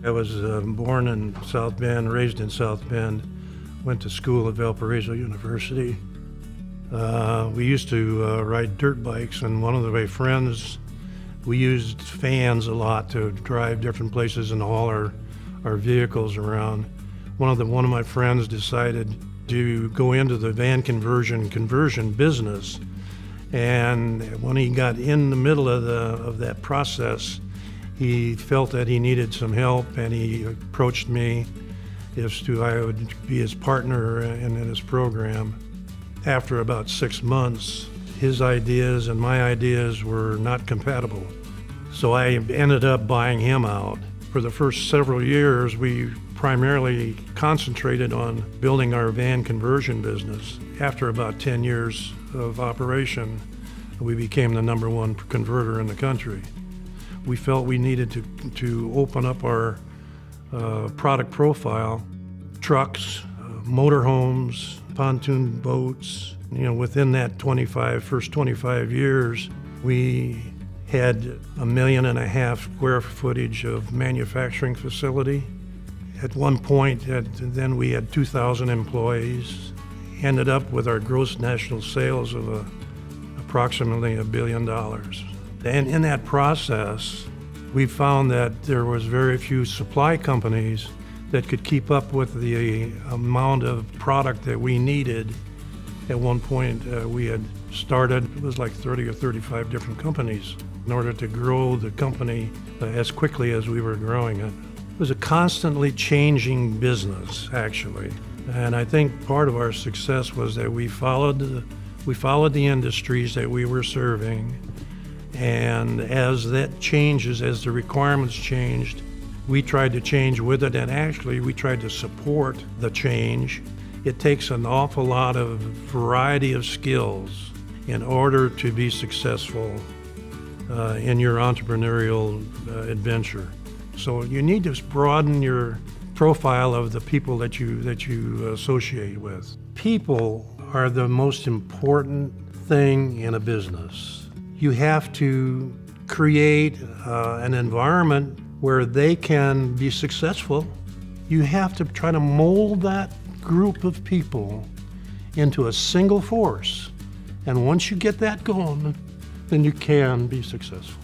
I was born in South Bend, raised in South Bend, went to school at Valparaiso University. We used to ride dirt bikes, and one of my friends, we used fans a lot to drive different places and haul our vehicles around. One of my friends decided to go into the van conversion business, and when he got in the middle of that process, he felt that he needed some help, and he approached me as to I would be his partner in his program. After about 6 months, his ideas and my ideas were not compatible. So I ended up buying him out. For the first several years, we primarily concentrated on building our van conversion business. After about 10 years of operation, we became the #1 converter in the country. We felt we needed to open up our product profile, trucks, motorhomes, pontoon boats. Within that first 25 years, we had 1.5 million square footage of manufacturing facility. At one point, then we had 2,000 employees. Ended up with our gross national sales of approximately $1 billion. And in that process, we found that there was very few supply companies that could keep up with the amount of product that we needed. At one point, we had started, it was like 30 or 35 different companies in order to grow the company as quickly as we were growing it. It was a constantly changing business, actually. And I think part of our success was that we followed the industries that we were serving. And as that changes, as the requirements changed, we tried to change with it, and actually we tried to support the change. It takes an awful lot of variety of skills in order to be successful in your entrepreneurial adventure. So you need to broaden your profile of the people that you associate with. People are the most important thing in a business. You have to create an environment where they can be successful. You have to try to mold that group of people into a single force. And once you get that going, then you can be successful.